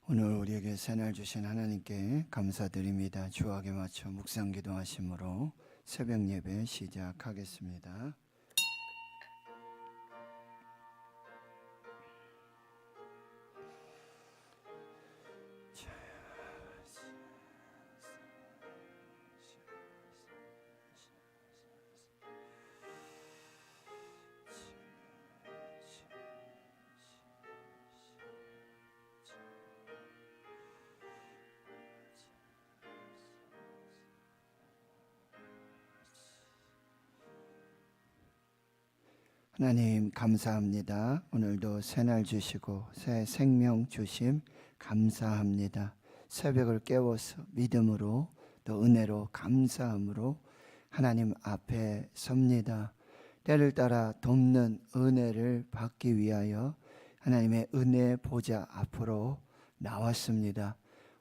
오늘 우리에게 새날 주신 하나님께 감사드립니다. 주악에 맞춰 묵상 기도하심으로 새벽 예배 시작하겠습니다. 하나님 감사합니다. 오늘도 새날 주시고 새 생명 주심 감사합니다. 새벽을 깨워서 믿음으로 또 은혜로 감사함으로 하나님 앞에 섭니다. 때를 따라 돕는 은혜를 받기 위하여 하나님의 은혜 보좌 앞으로 나왔습니다.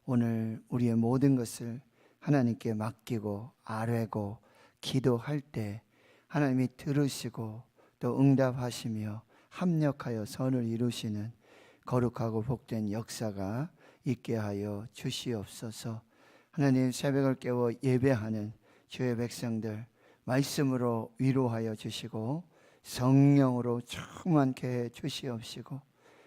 오늘 우리의 모든 것을 하나님께 맡기고 아뢰고 기도할 때 하나님이 들으시고 또 응답하시며 합력하여 선을 이루시는 거룩하고 복된 역사가 있게 하여 주시옵소서. 하나님, 새벽을 깨워 예배하는 주의 백성들 말씀으로 위로하여 주시고 성령으로 충만케 해 주시옵시고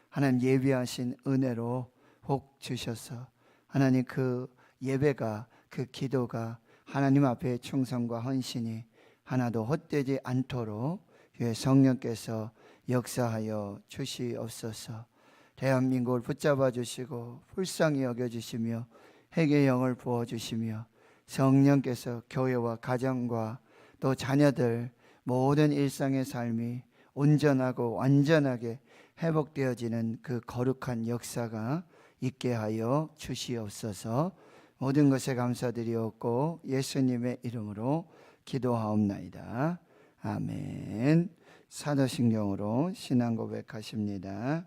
하나님 예비하신 은혜로 복 주셔서 하나님 그 예배가 그 기도가 하나님 앞에 충성과 헌신이 하나도 헛되지 않도록 주의 성령께서 역사하여 주시옵소서. 대한민국을 붙잡아 주시고 불쌍히 여겨주시며 회개의 영을 부어주시며 성령께서 교회와 가정과 또 자녀들 모든 일상의 삶이 온전하고 완전하게 회복되어지는 그 거룩한 역사가 있게 하여 주시옵소서. 모든 것에 감사드리옵고 예수님의 이름으로 기도하옵나이다. 아멘. 사도신경으로 신앙 고백하십니다.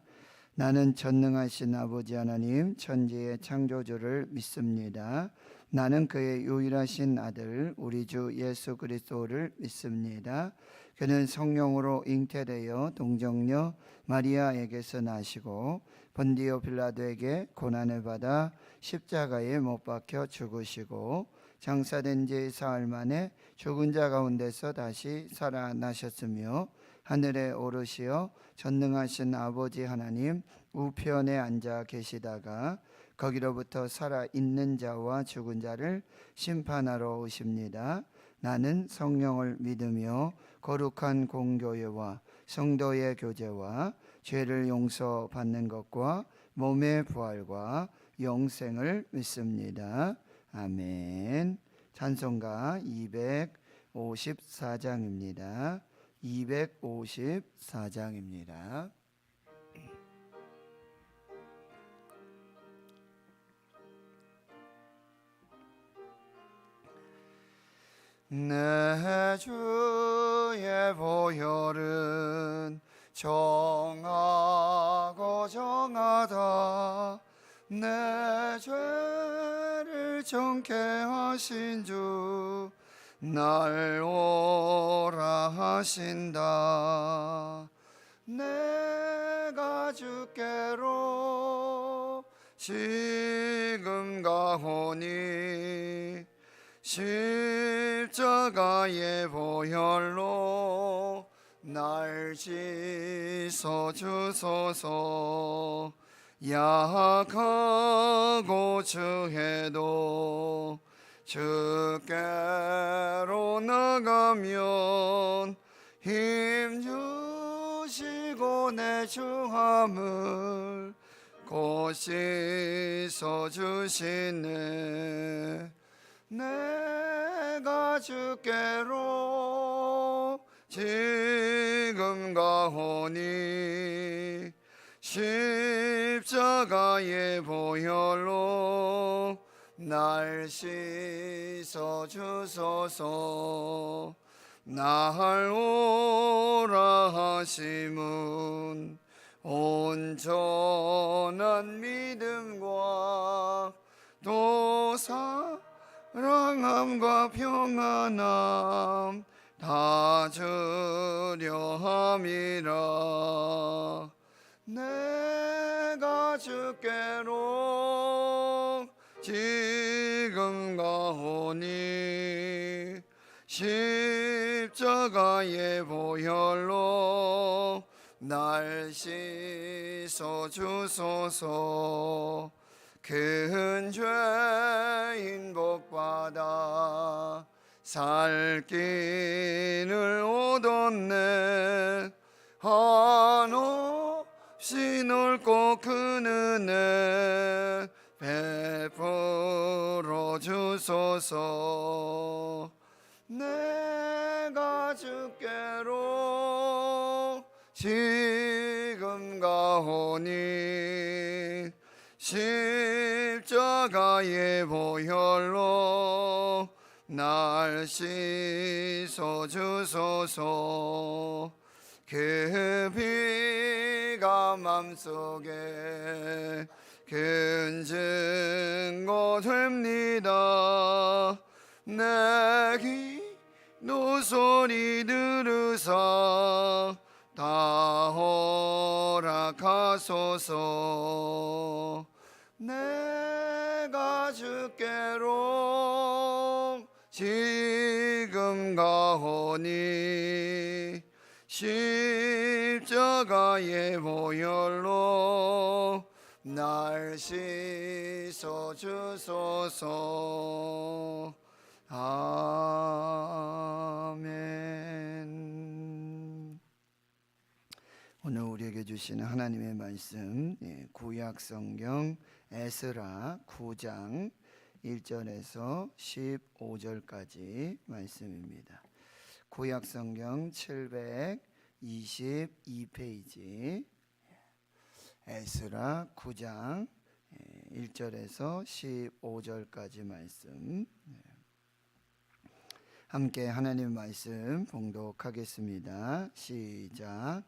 나는 전능하신 아버지 하나님 천지의 창조주를 믿습니다. 나는 그의 유일하신 아들 우리 주 예수 그리스도를 믿습니다. 그는 성령으로 잉태되어 동정녀 마리아에게서 나시고 본디오 빌라도에게 고난을 받아 십자가에 못 박혀 죽으시고 장사된 지 사흘 만에 죽은 자 가운데서 다시 살아나셨으며 하늘에 오르시어 전능하신 아버지 하나님 우편에 앉아 계시다가 거기로부터 살아있는 자와 죽은 자를 심판하러 오십니다. 나는 성령을 믿으며 거룩한 공교회와 성도의 교제와 죄를 용서받는 것과 몸의 부활과 영생을 믿습니다. 아멘. 찬송가 254장입니다. 254장입니다. 내 주의 보혈은 정하고 정하다. 내 죄를 정케 하신 주 날 오라 하신다. 내가 주께로 지금 가오니 십자가의 보혈로 날 씻어 주소서. 약하고 주해도 주께로 나가면 힘 주시고 내 주함을 곧 씻어 주시네. 내가 주께로 지금 가오니 십자가의 보혈로 날 씻어 주소서. 날 오라 하심은 온전한 믿음과 또 사랑함과 평안함 다 주려 함이라. 내가 내가 주께로 지금 가오니 십자가의 보혈로 날 씻어 주소서. 큰 죄인 복받아 살 길을 얻었네. 한없이 넓고 큰 은혜 베풀어 주소서. 내가 주께로 지금 가오니 십자가의 보혈로 날 씻어 주소서. 그 피가 맘속에 큰 증거 됩니다. 내 기도 소리 들으사 다 허락하소서. 내가 주께로 지금 가오니 십자가의 보혈로 날 씻어 주소서. 아멘. 오늘 우리에게 주시는 하나님의 말씀, 구약 성경 에스라 9장 1절에서 15절까지 말씀입니다. 구약 성경 722페이지 에스라 9장 1절에서 15절까지 말씀, 함께 하나님의 말씀 봉독하겠습니다. 시작.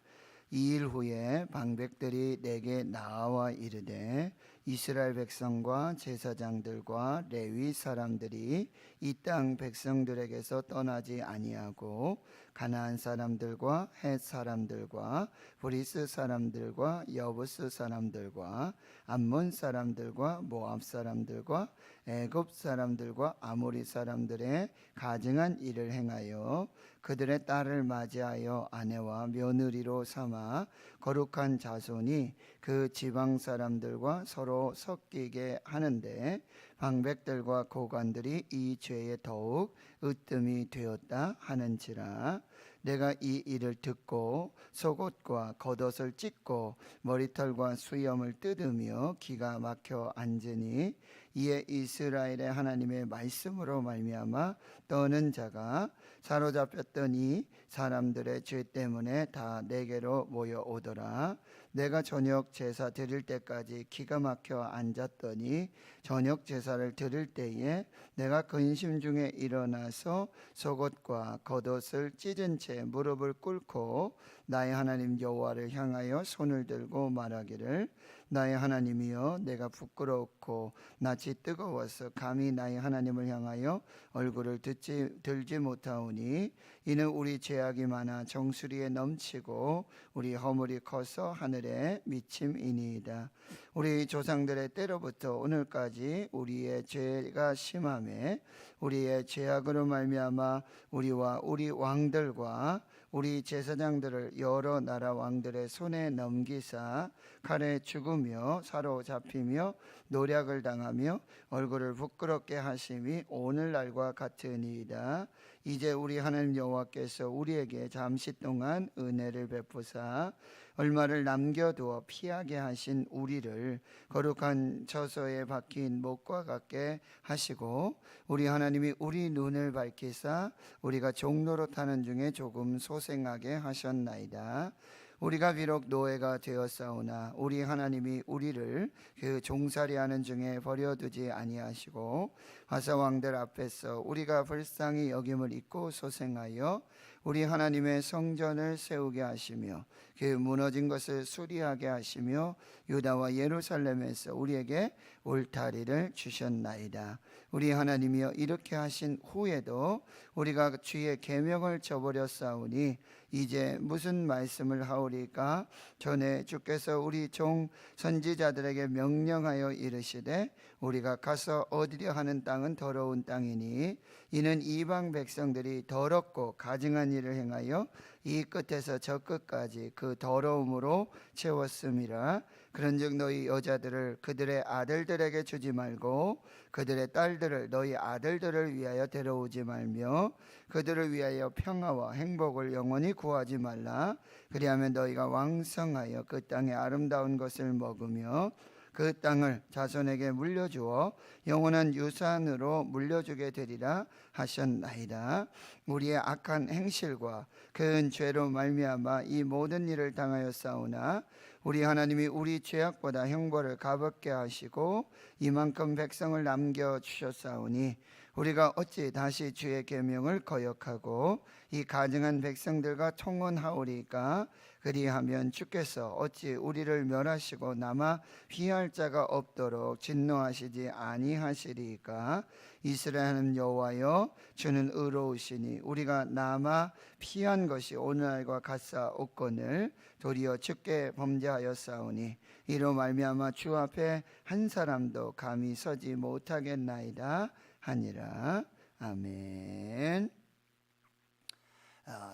2일 후에 방백들이 내게 나와 이르되 이스라엘 백성과 제사장들과 레위 사람들이 이 땅 백성들에게서 떠나지 아니하고 가나안 사람들과 헷 사람들과 브리스 사람들과 여부스 사람들과 암몬 사람들과 모압 사람들과 애굽 사람들과 아모리 사람들의 가증한 일을 행하여 그들의 딸을 맞이하여 아내와 며느리로 삼아 거룩한 자손이 그 지방 사람들과 서로 섞이게 하는데 방백들과 고관들이 이 죄에 더욱 으뜸이 되었다 하는지라. 내가 이 일을 듣고 속옷과 겉옷을 찢고 머리털과 수염을 뜯으며 기가 막혀 앉으니 이에 이스라엘의 하나님의 말씀으로 말미암아 떠는 자가 사로잡혔던 이 사람들의 죄 때문에 다 내게로 모여오더라. 내가 저녁 제사 드릴 때까지 기가 막혀 앉았더니 저녁 제사를 드릴 때에 내가 근심 중에 일어나서 속옷과 겉옷을 찢은 채 무릎을 꿇고 나의 하나님 여호와를 향하여 손을 들고 말하기를 나의 하나님이여, 내가 부끄럽고 낯이 뜨거워서 감히 나의 하나님을 향하여 얼굴을 들지 못하오니 이는 우리 죄악이 많아 정수리에 넘치고 우리 허물이 커서 하늘에 미침이니이다. 우리 조상들의 때로부터 오늘까지 우리의 죄가 심하매 우리의 죄악으로 말미암아 우리와 우리 왕들과 우리 제사장들을 여러 나라 왕들의 손에 넘기사 칼에 죽으며 사로잡히며 노략을 당하며 얼굴을 부끄럽게 하심이 오늘날과 같으니이다. 이제 우리 하나님 여호와께서 우리에게 잠시 동안 은혜를 베푸사 얼마를 남겨두어 피하게 하신 우리를 거룩한 처소에 박힌 목과 같게 하시고 우리 하나님이 우리 눈을 밝히사 우리가 종로로 타는 중에 조금 소생하게 하셨나이다. 우리가 비록 노예가 되었사오나 우리 하나님이 우리를 그 종살이하는 중에 버려두지 아니하시고 화사왕들 앞에서 우리가 불쌍히 여김을 잊고 소생하여 우리 하나님의 성전을 세우게 하시며 그 무너진 것을 수리하게 하시며 유다와 예루살렘에서 우리에게 울타리를 주셨나이다. 우리 하나님이여, 이렇게 하신 후에도 우리가 주의 계명을 저버렸사오니 이제 무슨 말씀을 하오리까? 전에 주께서 우리 종 선지자들에게 명령하여 이르시되 우리가 가서 얻으려 하는 땅은 더러운 땅이니 이는 이방 백성들이 더럽고 가증한 일을 행하여 이 끝에서 저 끝까지 그 더러움으로 채웠음이라. 그런즉 너희 여자들을 그들의 아들들에게 주지 말고 그들의 딸들을 너희 아들들을 위하여 데려오지 말며 그들을 위하여 평화와 행복을 영원히 구하지 말라. 그리하면 너희가 왕성하여 그 땅의 아름다운 것을 먹으며 그 땅을 자손에게 물려주어 영원한 유산으로 물려주게 되리라 하셨나이다. 우리의 악한 행실과 큰 죄로 말미암아 이 모든 일을 당하였사오나 우리 하나님이 우리 죄악보다 형벌을 가볍게 하시고 이만큼 백성을 남겨주셨사오니 우리가 어찌 다시 주의 계명을 거역하고 이 가증한 백성들과 통혼하오리까? 그리하면 주께서 어찌 우리를 멸하시고 남아 피할 자가 없도록 진노하시지 아니하시리까? 이스라엘은 여호와여, 주는 의로우시니 우리가 남아 피한 것이 오늘날과 같사옵거늘 도리어 주께 범죄하였사오니 이로 말미암아 주 앞에 한 사람도 감히 서지 못하겠나이다 하니라. 아멘.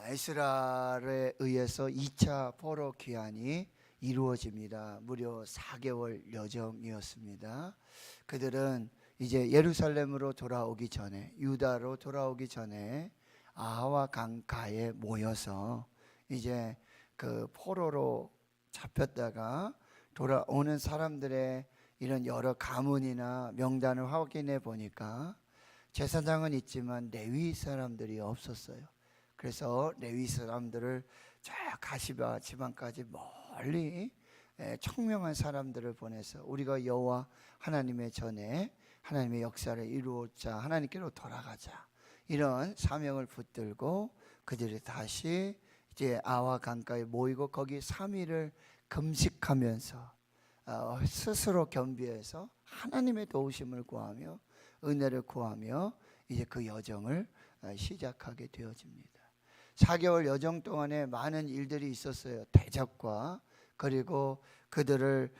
에스라에 의해서 2차 포로 귀환이 이루어집니다. 무려 4개월 여정이었습니다. 그들은 이제 예루살렘으로 돌아오기 전에, 유다로 돌아오기 전에 아하와 강가에 모여서 이제 그 포로로 잡혔다가 돌아오는 사람들의 이런 여러 가문이나 명단을 확인해 보니까 제사장은 있지만 레위 사람들이 없었어요. 그래서 레위 사람들을 저 가시바 지방까지 멀리 청명한 사람들을 보내서 우리가 여호와 하나님의 전에 하나님의 역사를 이루고자 하나님께로 돌아가자, 이런 사명을 붙들고 그들이 다시 이제 아와 강가에 모이고 거기 3일을 금식하면서 스스로 겸비해서 하나님의 도우심을 구하며 은혜를 구하며 이제 그 여정을 시작하게 되어집니다. 4개월 여정 동안에 많은 일들이 있었어요. 대적과 그리고 그들을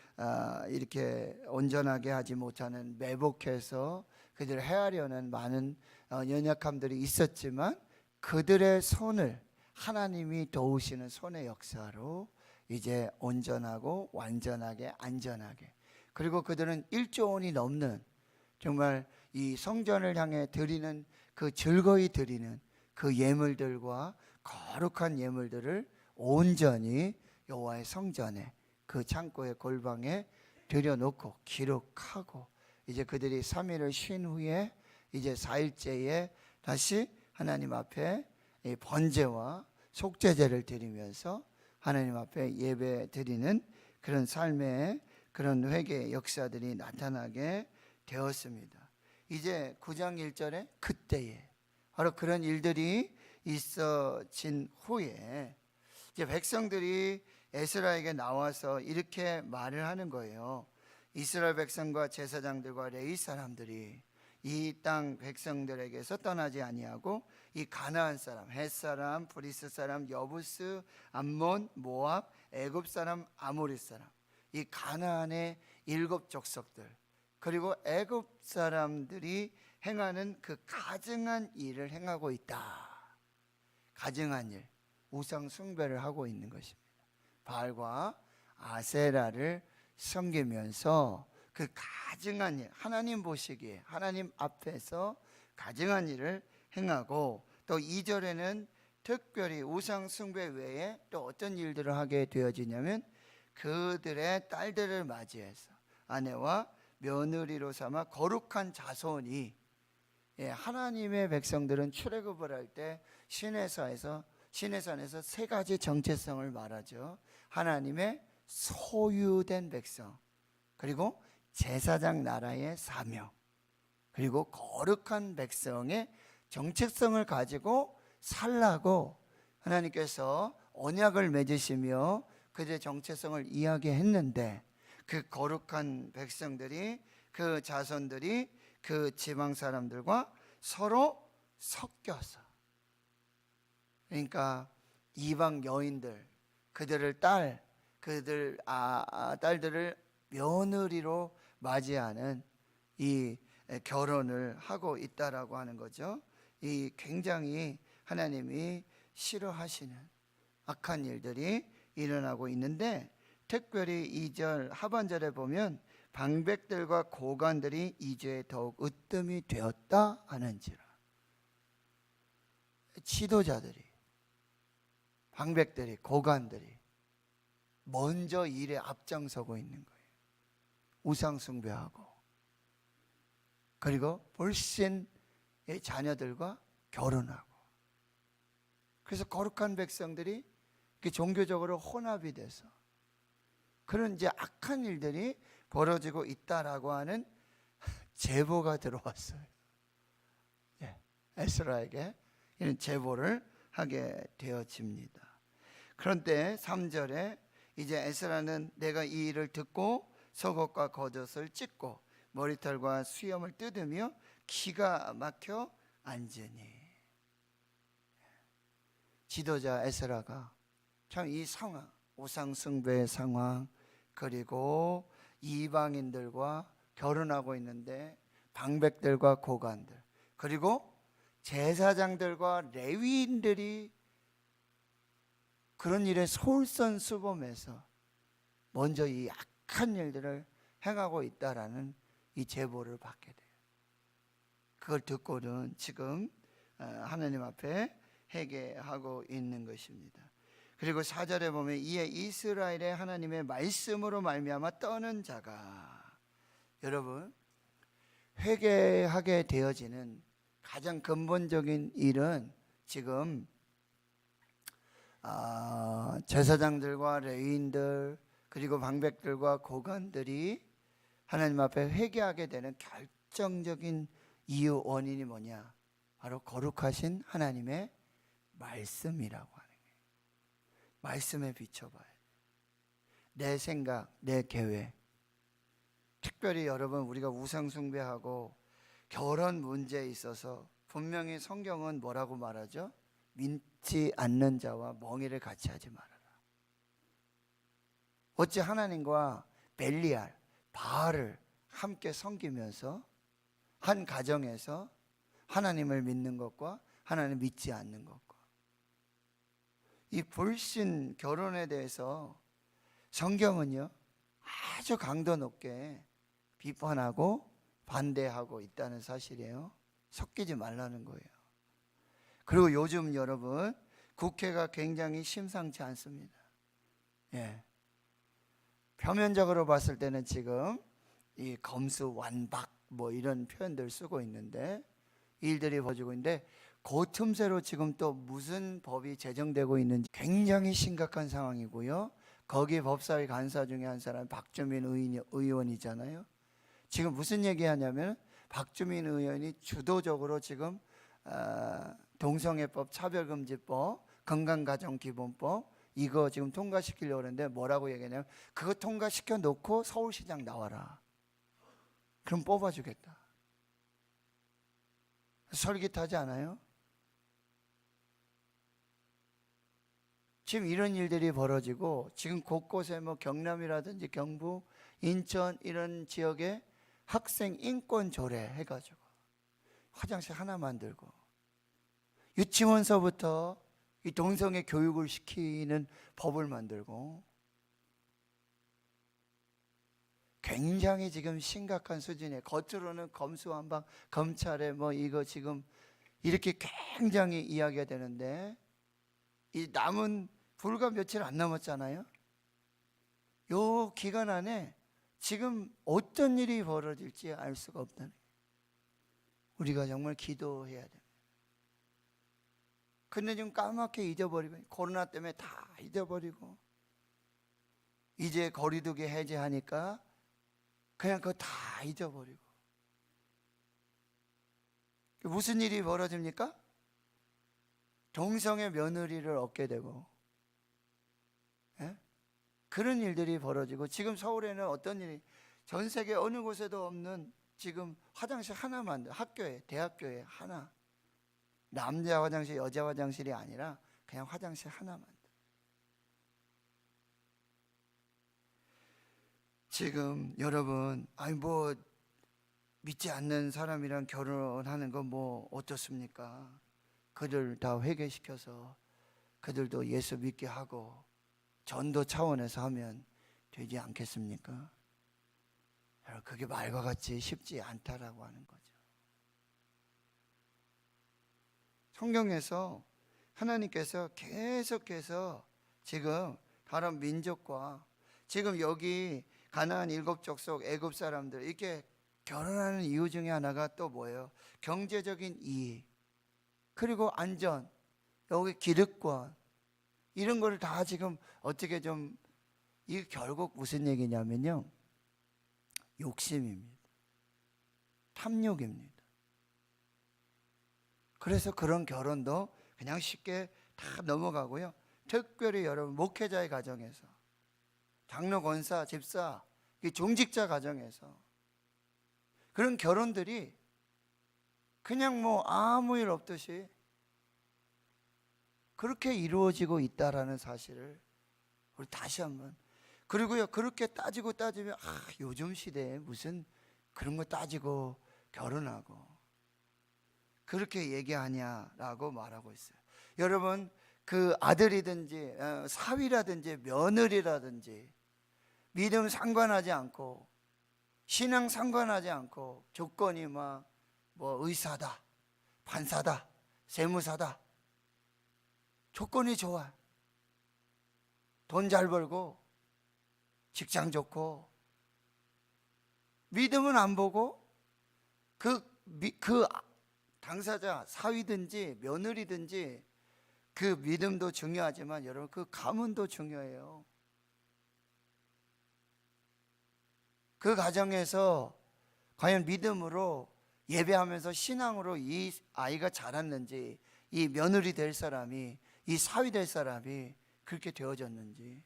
이렇게 온전하게 하지 못하는, 매복해서 그들을 해하려는 많은 연약함들이 있었지만 그들의 손을 하나님이 도우시는 손의 역사로 이제 온전하고 완전하게 안전하게, 그리고 그들은 1조 원이 넘는 정말 이 성전을 향해 드리는 그 즐거이 드리는 그 예물들과 거룩한 예물들을 온전히 여호와의 성전에 그 창고의 골방에 들여놓고 기록하고 이제 그들이 3일을 쉰 후에 이제 4일째에 다시 하나님 앞에 번제와 속죄제를 드리면서 하나님 앞에 예배 드리는 그런 삶의 그런 회개의 역사들이 나타나게 되었습니다. 이제 9장 1절에 그때에 바로 그런 일들이 있어진 후에 이제 백성들이 에스라에게 나와서 이렇게 말을 하는 거예요. 이스라엘 백성과 제사장들과 레위 사람들이 이 땅 백성들에게서 떠나지 아니하고 이 가나안 사람, 헷 사람, 브리스 사람, 여부스, 암몬, 모압, 애굽 사람, 아모리 사람, 이 가나안의 7 족속들, 그리고 애굽 사람들이 행하는 그 가증한 일을 행하고 있다. 가증한 일, 우상 숭배를 하고 있는 것입니다. 바알과 아세라를 섬기면서 그 가증한 일, 하나님 보시기에 하나님 앞에서 가증한 일을 행하고, 또 2절에는 특별히 우상 숭배 외에 또 어떤 일들을 하게 되어지냐면 그들의 딸들을 맞이해서 아내와 며느리로 삼아 거룩한 자손이, 하나님의 백성들은 출애굽을 할 때 시내산에서 3가지 정체성을 말하죠. 하나님의 소유된 백성, 그리고 제사장 나라의 사명, 그리고 거룩한 백성의 정체성을 가지고 살라고 하나님께서 언약을 맺으시며 그들의 정체성을 이야기했는데 그 거룩한 백성들이, 그 자손들이 그 지방 사람들과 서로 섞여서, 그러니까 이방 여인들, 그들을 딸들을 며느리로 맞이하는 이 결혼을 하고 있다라고 하는 거죠. 이 굉장히 하나님이 싫어하시는 악한 일들이 일어나고 있는데, 특별히 2절 하반절에 보면 방백들과 고관들이 이 죄에 더욱 으뜸이 되었다 하는지라. 지도자들이, 방백들이, 고관들이 먼저 일에 앞장서고 있는 거예요. 우상 숭배하고, 그리고 불신의 자녀들과 결혼하고, 그래서 거룩한 백성들이 종교적으로 혼합이 돼서 그런 이제 악한 일들이 벌어지고 있다라고 하는 제보가 들어왔어요. 에스라에게 이런 제보를 하게 되어집니다. 그런데 3절에 이제 에스라는 내가 이 일을 듣고 속옷과 겉옷을 찢고 머리털과 수염을 뜯으며 기가 막혀 앉으니, 지도자 에스라가 참 이 상황, 우상 숭배의 상황, 그리고 이방인들과 결혼하고 있는데 방백들과 고관들, 그리고 제사장들과 레위인들이 그런 일에 솔선수범해서 먼저 이 악한 일들을 행하고 있다라는 이 제보를 받게 돼요. 그걸 듣고는 지금 하나님 앞에 회개하고 있는 것입니다. 그리고 4절에 보면 이에 이스라엘의 하나님의 말씀으로 말미암아 떠는 자가, 여러분, 회개하게 되어지는 가장 근본적인 일은 지금 제사장들과 레위인들, 그리고 방백들과 고관들이 하나님 앞에 회개하게 되는 결정적인 이유, 원인이 뭐냐? 바로 거룩하신 하나님의 말씀이라고 하는 거예요. 말씀에 비춰봐야 돼요. 내 생각, 내 계획. 특별히 여러분, 우리가 우상 숭배하고 결혼 문제에 있어서 분명히 성경은 뭐라고 말하죠? 믿지 않는 자와 멍에를 같이 하지 말아라. 어찌 하나님과 벨리알, 바알을 함께 섬기면서 한 가정에서 하나님을 믿는 것과 하나님을 믿지 않는 것과, 이 불신 결혼에 대해서 성경은요 아주 강도 높게 비판하고 반대하고 있다는 사실이에요. 섞이지 말라는 거예요. 그리고 요즘 여러분, 국회가 굉장히 심상치 않습니다. 표면적으로 봤을 때는 지금 이 검수완박 뭐 이런 표현들 쓰고 있는데, 일들이 벌어지고 있는데, 그 틈새로 지금 또 무슨 법이 제정되고 있는지 굉장히 심각한 상황이고요. 거기 법사위 간사 중에 한 사람이 박주민 의원이잖아요. 지금 무슨 얘기하냐면 박주민 의원이 주도적으로 지금 동성애법, 차별금지법, 건강가정기본법 이거 지금 통과시키려고 하는데 뭐라고 얘기하냐면 그거 통과시켜 놓고 서울시장 나와라. 그럼 뽑아주겠다. 솔깃하지 않아요? 지금 이런 일들이 벌어지고 지금 곳곳에 뭐 경남이라든지 경북, 인천 이런 지역에 학생 인권 조례 해가지고 화장실 하나 만들고 유치원서부터 이 동성애 교육을 시키는 법을 만들고 굉장히 지금 심각한 수준에, 겉으로는 검수완박, 검찰에 뭐 이거 지금 이렇게 굉장히 이야기가 되는데 이 남은 불과 며칠 안 남았잖아요. 요 기간 안에 지금 어떤 일이 벌어질지 알 수가 없다는 거예요. 우리가 정말 기도해야 됩니다. 근데 지금 까맣게 잊어버리고, 코로나 때문에 다 잊어버리고, 이제 거리두기 해제하니까 그냥 그거 다 잊어버리고. 무슨 일이 벌어집니까? 동성의 며느리를 얻게 되고, 예? 그런 일들이 벌어지고, 지금 서울에는 어떤 일이, 전 세계 어느 곳에도 없는 지금 화장실 하나만, 학교에, 대학교에 하나, 남자 화장실, 여자 화장실이 아니라 그냥 화장실 하나만. 지금 여러분, 아니 뭐 믿지 않는 사람이랑 결혼하는 건 뭐 어떻습니까? 그들 다 회개시켜서 그들도 예수 믿게 하고 전도 차원에서 하면 되지 않겠습니까? 그게 말과 같이 쉽지 않다라고 하는 거죠. 성경에서 하나님께서 계속해서 지금 다른 민족과 지금 여기 가나안 7족속 애굽 사람들 이렇게 결혼하는 이유 중에 하나가 또 뭐예요? 경제적인 이익, 그리고 안전, 여기 기득권, 이런 거를 다 지금 어떻게 좀, 이게 결국 무슨 얘기냐면요, 욕심입니다. 탐욕입니다. 그래서 그런 결혼도 그냥 쉽게 다 넘어가고요. 특별히 여러분 목회자의 가정에서, 장로, 권사, 집사, 종직자 가정에서 그런 결혼들이 그냥 뭐 아무 일 없듯이 그렇게 이루어지고 있다라는 사실을 우리 다시 한번, 그리고요 그렇게 따지면 요즘 시대에 무슨 그런 거 따지고 결혼하고 그렇게 얘기하냐라고 말하고 있어요. 여러분, 그 아들이든지 사위라든지 며느리라든지 믿음 상관하지 않고 신앙 상관하지 않고 조건이 막 뭐 의사다, 판사다, 세무사다, 조건이 좋아, 돈 잘 벌고 직장 좋고, 믿음은 안 보고 그 당사자 사위든지 며느리든지 그 믿음도 중요하지만 여러분 그 가문도 중요해요. 그 가정에서 과연 믿음으로 예배하면서 신앙으로 이 아이가 자랐는지, 이 며느리 될 사람이, 이 사위 될 사람이 그렇게 되어졌는지.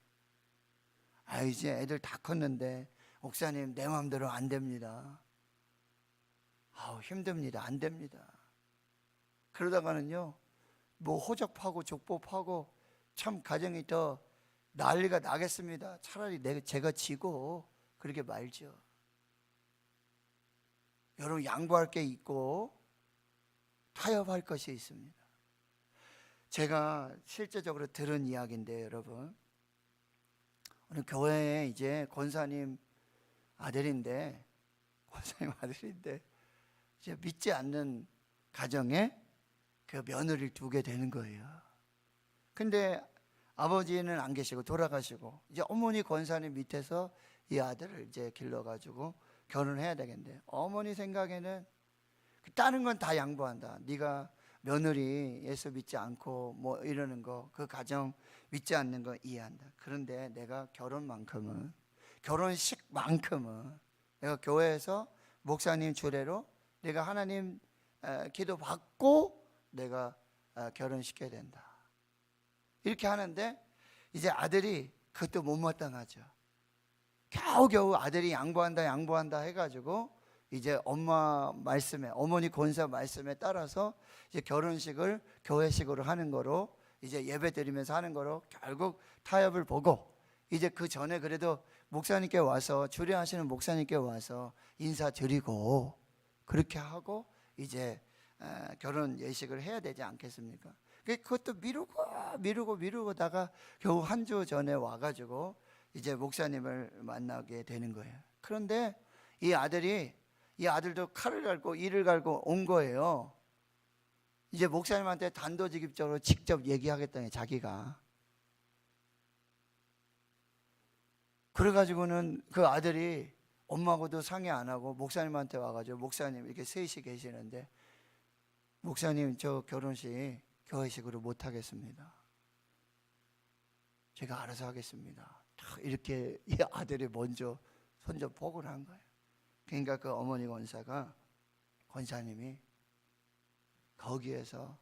이제 애들 다 컸는데 목사님 내 마음대로 안 됩니다. 힘듭니다. 안 됩니다. 그러다가는요 뭐 호적파고 족보파고 참 가정이 더 난리가 나겠습니다. 차라리 제가 지고 그렇게 말죠. 여러분, 양보할 게 있고 타협할 것이 있습니다. 제가 실제적으로 들은 이야기인데, 여러분, 오늘 교회에 이제 권사님 아들인데 이제 믿지 않는 가정에 그 며느리를 두게 되는 거예요. 근데 아버지는 안 계시고 돌아가시고 이제 어머니 권사님 밑에서 이 아들을 이제 길러가지고 결혼해야 되겠는데, 어머니 생각에는 다른 건 다 양보한다. 네가 며느리 예수 믿지 않고 뭐 이러는 거, 그 가정 믿지 않는 거 이해한다. 그런데 내가 결혼식만큼은 내가 교회에서 목사님 주례로 내가 하나님 기도 받고 내가 결혼시켜야 된다. 이렇게 하는데 이제 아들이 그것도 못마땅하죠. 겨우겨우 아들이 양보한다 해가지고 이제 엄마 말씀에, 어머니 권사 말씀에 따라서 이제 결혼식을 교회식으로 하는 거로, 이제 예배 드리면서 하는 거로 결국 타협을 보고, 이제 그 전에 그래도 목사님께 와서, 주례하시는 목사님께 와서 인사드리고 그렇게 하고 이제 결혼 예식을 해야 되지 않겠습니까? 그것도 미루고다가 겨우 한 주 전에 와가지고 이제 목사님을 만나게 되는 거예요. 그런데 이 아들도 칼을 갈고 이를 갈고 온 거예요. 이제 목사님한테 단도직입적으로 직접 얘기하겠다니, 자기가. 그래가지고는 그 아들이 엄마하고도 상의 안 하고 목사님한테 와가지고, 목사님 이렇게 셋이 계시는데, 목사님 저 결혼식 교회식으로 못 하겠습니다. 제가 알아서 하겠습니다. 이렇게 이 아들이 먼저 손접복을 한 거예요. 그러니까 그 어머니 권사님이 거기에서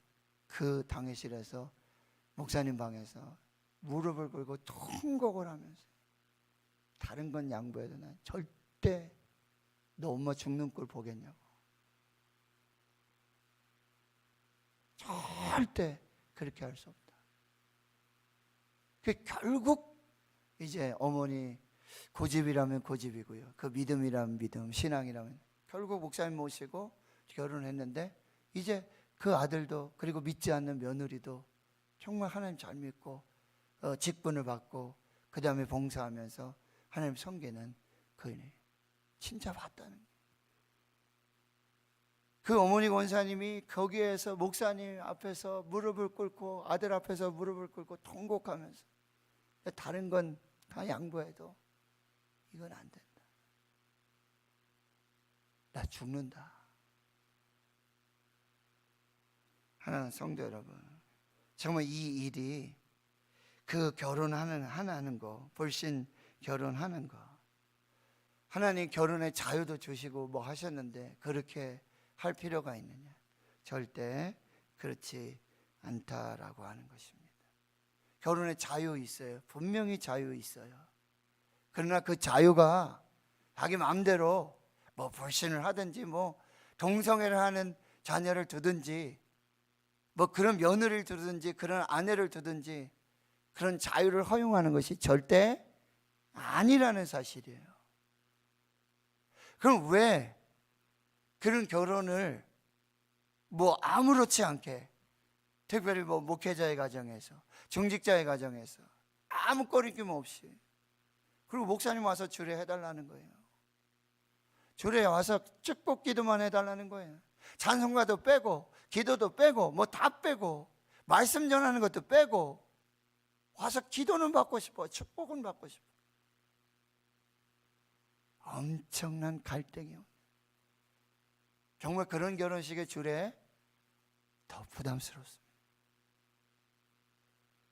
그 당회실에서 목사님 방에서 무릎을 꿇고 통곡을 하면서 다른 건 양보해도 난 절대 너 엄마 죽는 꼴 보겠냐고. 절대 그렇게 할 수 없다. 결국 이제 어머니 고집이라면 고집이고요. 그 믿음이라면 믿음, 신앙이라면 결국 목사님 모시고 결혼했는데 이제 그 아들도 그리고 믿지 않는 며느리도 정말 하나님 잘 믿고 직분을 받고 그 다음에 봉사하면서 하나님 섬기는 그 진짜 봤다는 거예요. 그 어머니 권사님이 거기에서 목사님 앞에서 무릎을 꿇고 아들 앞에서 무릎을 꿇고 통곡하면서 다른 건 다 양보해도 이건 안 된다. 나 죽는다. 하나는 성도 여러분, 정말 이 일이 그 하는 거, 불신 결혼하는 거, 하나님 결혼의 자유도 주시고 뭐 하셨는데 그렇게 할 필요가 있느냐? 절대 그렇지 않다라고 하는 것입니다. 결혼에 자유 있어요. 분명히 자유 있어요. 그러나 그 자유가 자기 마음대로 뭐 불신을 하든지 뭐 동성애를 하는 자녀를 두든지 뭐 그런 며느리를 두든지 그런 아내를 두든지 그런 자유를 허용하는 것이 절대 아니라는 사실이에요. 그럼 왜 그런 결혼을 뭐 아무렇지 않게, 특별히 뭐 목회자의 가정에서, 중직자의 가정에서 아무 꺼리낌 없이, 그리고 목사님 와서 주례해달라는 거예요. 주례에 와서 축복 기도만 해달라는 거예요. 찬송가도 빼고 기도도 빼고 뭐 다 빼고 말씀 전하는 것도 빼고 와서 기도는 받고 싶어, 축복은 받고 싶어. 엄청난 갈등이요. 정말 그런 결혼식의 주례 더 부담스럽습니다.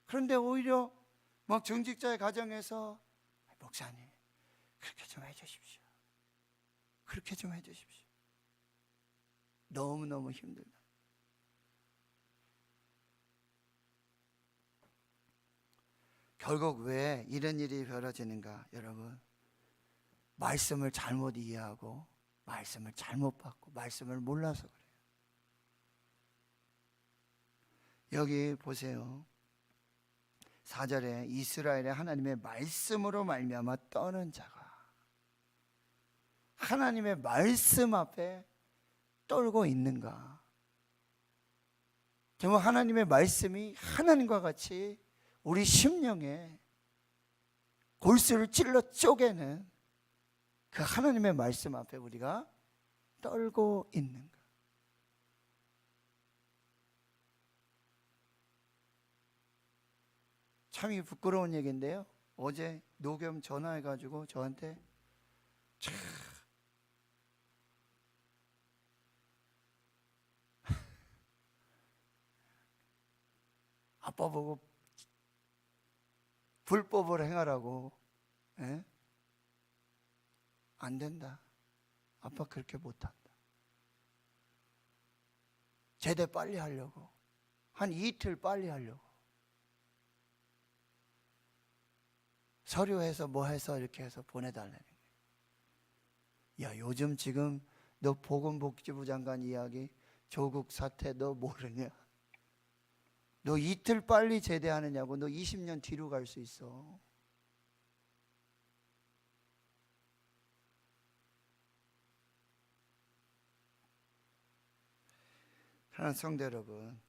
그런데 오히려 막 중직자의 가정에서 목사님 그렇게 좀 해주십시오. 그렇게 좀 해주십시오. 너무너무 힘들다. 결국 왜 이런 일이 벌어지는가? 여러분, 말씀을 잘못 이해하고 말씀을 잘못 받고 말씀을 몰라서 그래요. 여기 보세요. 4절에 이스라엘의 하나님의 말씀으로 말미암아 떠는 자가, 하나님의 말씀 앞에 떨고 있는가? 정말 하나님의 말씀이 하나님과 같이 우리 심령에 골수를 찔러 쪼개는 그 하나님의 말씀 앞에 우리가 떨고 있는가? 참 부끄러운 얘기인데요. 어제 노겸 전화해가지고 저한테 참 아빠 보고 불법을 행하라고. 에? 안 된다. 아빠 그렇게 못한다. 제대 빨리 하려고. 한 이틀 빨리 하려고. 서류해서 뭐 해서 이렇게 해서 보내달라는 거예요. 야, 요즘 지금 너 보건복지부 장관 이야기, 조국 사태 너 모르냐? 너 이틀 빨리 제대하느냐고. 너 20년 뒤로 갈 수 있어. 하나님 성도 여러분,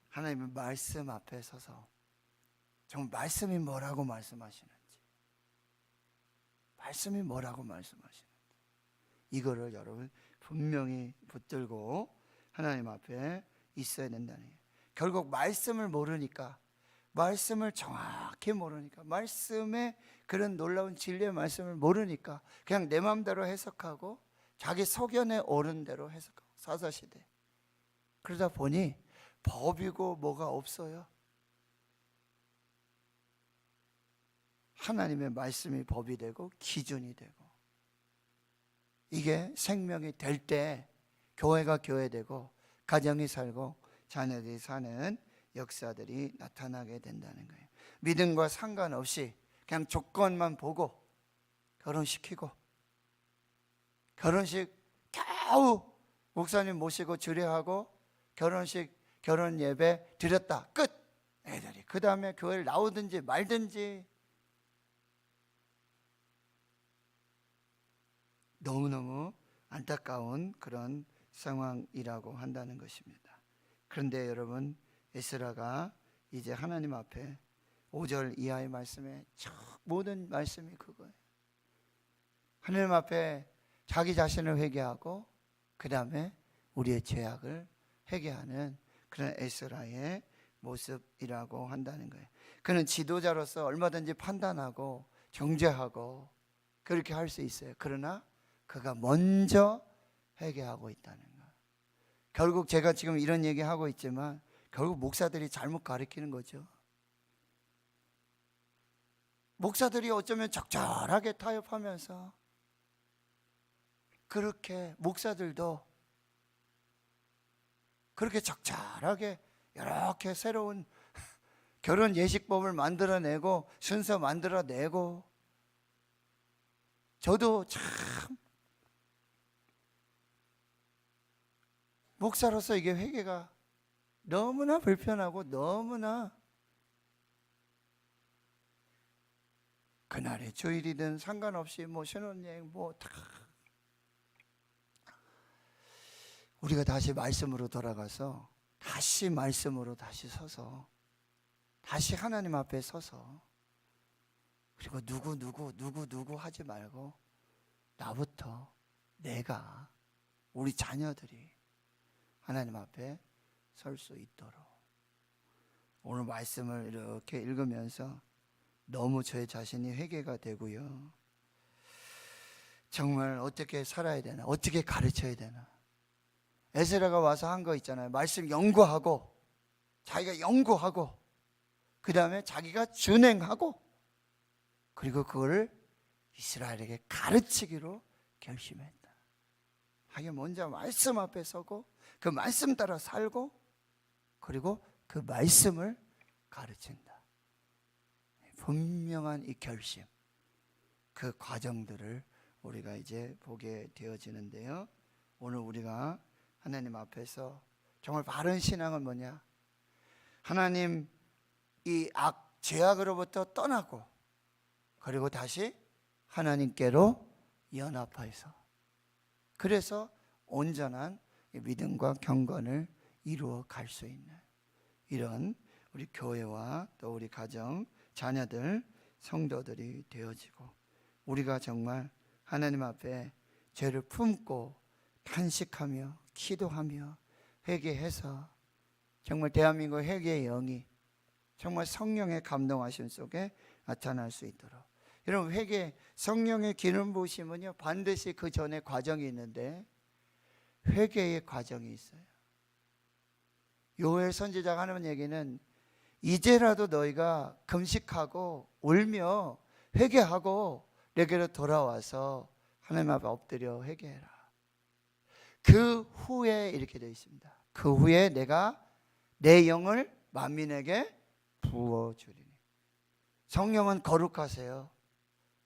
하나님의 말씀 앞에 서서 정말 말씀이 뭐라고 말씀하시는지, 말씀이 뭐라고 말씀하시는지 이거를 여러분 분명히 붙들고 하나님 앞에 있어야 된다는 거예요. 결국 말씀을 모르니까, 말씀을 정확히 모르니까, 말씀의 그런 놀라운 진리의 말씀을 모르니까 그냥 내 마음대로 해석하고 자기 소견에 오른 대로 해석하고 사사시대. 그러다 보니 법이고 뭐가 없어요. 하나님의 말씀이 법이 되고 기준이 되고, 이게 생명이 될 때 교회가 교회되고 가정이 살고 자녀들이 사는 역사들이 나타나게 된다는 거예요. 믿음과 상관없이 그냥 조건만 보고 결혼시키고, 결혼식 겨우 목사님 모시고 주례하고 결혼식 결혼 예배 드렸다 끝. 애들이 그 다음에 교회를 나오든지 말든지. 너무너무 안타까운 그런 상황이라고 한다는 것입니다. 그런데 여러분, 에스라가 이제 하나님 앞에 5절 이하의 말씀에 모든 말씀이 그거예요. 하나님 앞에 자기 자신을 회개하고 그 다음에 우리의 죄악을 회개하는 그런 에스라의 모습이라고 한다는 거예요. 그는 지도자로서 얼마든지 판단하고 정죄하고 그렇게 할 수 있어요. 그러나 그가 먼저 회개하고 있다는 거예요. 결국 제가 지금 이런 얘기하고 있지만 결국 목사들이 잘못 가르치는 거죠. 목사들이 어쩌면 적절하게 타협하면서 그렇게 목사들도 그렇게 적절하게 이렇게 새로운 결혼 예식법을 만들어내고 순서 만들어내고, 저도 참 목사로서 이게 회개가 너무나 불편하고 너무나 그날의 주일이든 상관없이 뭐 신혼여행 뭐 다 우리가 다시 말씀으로 돌아가서 다시 말씀으로 다시 서서 다시 하나님 앞에 서서 그리고 누구 하지 말고 나부터 내가 우리 자녀들이 하나님 앞에 설 수 있도록 오늘 말씀을 이렇게 읽으면서 너무 저의 자신이 회개가 되고요. 정말 어떻게 살아야 되나, 어떻게 가르쳐야 되나. 에스라가 와서 한 거 있잖아요. 말씀 연구하고 자기가 연구하고 그 다음에 자기가 준행하고 그리고 그걸 이스라엘에게 가르치기로 결심했다. 자기가 먼저 말씀 앞에 서고 그 말씀 따라 살고 그리고 그 말씀을 가르친다. 분명한 이 결심, 그 과정들을 우리가 이제 보게 되어지는데요. 오늘 우리가 하나님 앞에서 정말 바른 신앙은 뭐냐? 하나님 이 죄악으로부터 떠나고 그리고 다시 하나님께로 연합해서 그래서 온전한 믿음과 경건을 이루어 갈 수 있는 이런 우리 교회와 또 우리 가정, 자녀들, 성도들이 되어지고 우리가 정말 하나님 앞에 죄를 품고 탄식하며 기도하며 회개해서 정말 대한민국 회개의 영이 정말 성령의 감동하심 속에 나타날 수 있도록. 여러분, 회개, 성령의 기름 부으심은요 반드시 그 전에 과정이 있는데 회개의 과정이 있어요. 요엘 선지자가 하는 얘기는 이제라도 너희가 금식하고 울며 회개하고 내게로 돌아와서 하나님 앞에 엎드려 회개해라. 그 후에 이렇게 되어 있습니다. 그 후에 내가 내 영을 만민에게 부어주리니. 성령은 거룩하세요.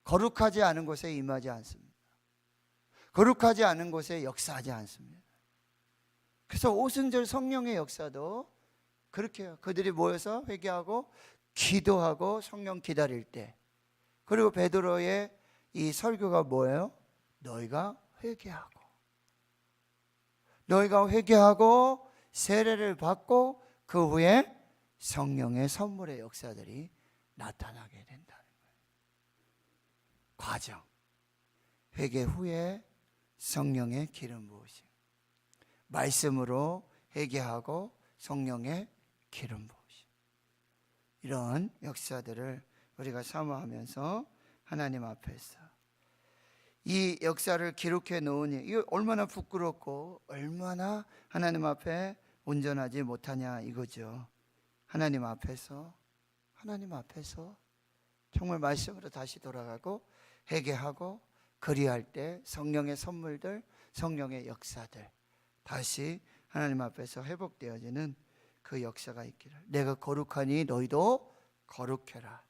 거룩하지 않은 곳에 임하지 않습니다. 거룩하지 않은 곳에 역사하지 않습니다. 그래서 오순절 성령의 역사도 그렇게 해요. 그들이 모여서 회개하고 기도하고 성령 기다릴 때, 그리고 베드로의 이 설교가 뭐예요? 너희가 회개하고 세례를 받고 그 후에 성령의 선물의 역사들이 나타나게 된다는 거예요. 과정, 회개 후에 성령의 기름 부으심, 말씀으로 회개하고 성령의 기름 부으심, 이런 역사들을 우리가 사모하면서 하나님 앞에서 이 역사를 기록해 놓으니 이거 얼마나 부끄럽고 얼마나 하나님 앞에 온전하지 못하냐 이거죠. 하나님 앞에서 정말 말씀으로 다시 돌아가고 회개하고 그리할 때 성령의 선물들, 성령의 역사들 다시 하나님 앞에서 회복되어지는 그 역사가 있기를. 내가 거룩하니 너희도 거룩해라.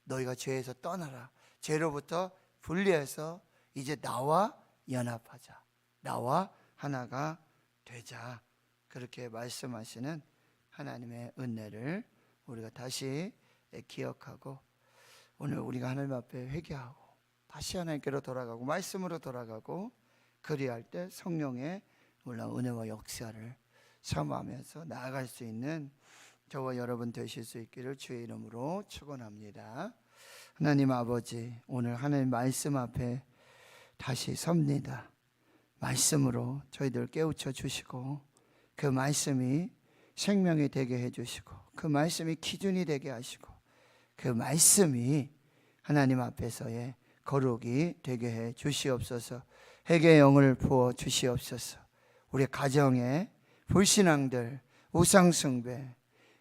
너희가 죄에서 떠나라. 죄로부터 분리해서 이제 나와 연합하자. 나와 하나가 되자. 그렇게 말씀하시는 하나님의 은혜를 우리가 다시 기억하고, 오늘 우리가 하나님 앞에 회개하고 다시 하나님께로 돌아가고 말씀으로 돌아가고, 그리할 때 성령의 놀라운 은혜와 역사를 사모하면서 나아갈 수 있는 저와 여러분 되실 수 있기를 주의 이름으로 축원합니다. 하나님 아버지, 오늘 하나님 말씀 앞에 다시 섭니다. 말씀으로 저희들 깨우쳐 주시고, 그 말씀이 생명이 되게 해주시고, 그 말씀이 기준이 되게 하시고, 그 말씀이 하나님 앞에서의 거룩이 되게 해 주시옵소서. 회개의 영을 부어 주시옵소서. 우리 가정에 불신앙들, 우상숭배,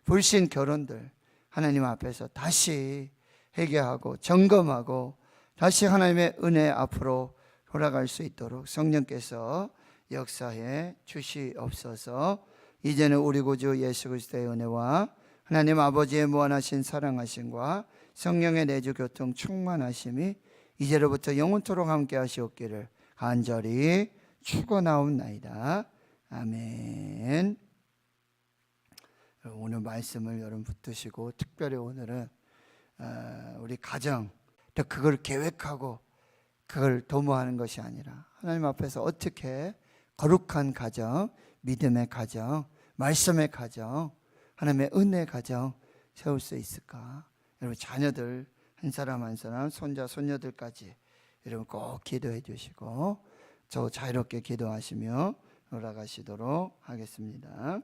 불신 결혼들 하나님 앞에서 다시 회개하고 점검하고 다시 하나님의 은혜 앞으로 돌아갈 수 있도록 성령께서 역사해 주시옵소서. 이제는 우리 구주 예수 그리스도의 은혜와 하나님 아버지의 무한하신 사랑하심과 성령의 내주 교통 충만하심이 이제로부터 영원토록 함께 하시옵기를 간절히 축원하옵나이다. 아멘. 오늘 말씀을 여러분 붙드시고, 특별히 오늘은 우리 가정, 또 그걸 계획하고 그걸 도모하는 것이 아니라 하나님 앞에서 어떻게 거룩한 가정, 믿음의 가정, 말씀의 가정, 하나님의 은혜의 가정 세울 수 있을까? 여러분 자녀들 한 사람 한 사람, 손자 손녀들까지 여러분 꼭 기도해 주시고 저 자유롭게 기도하시며 돌아가시도록 하겠습니다.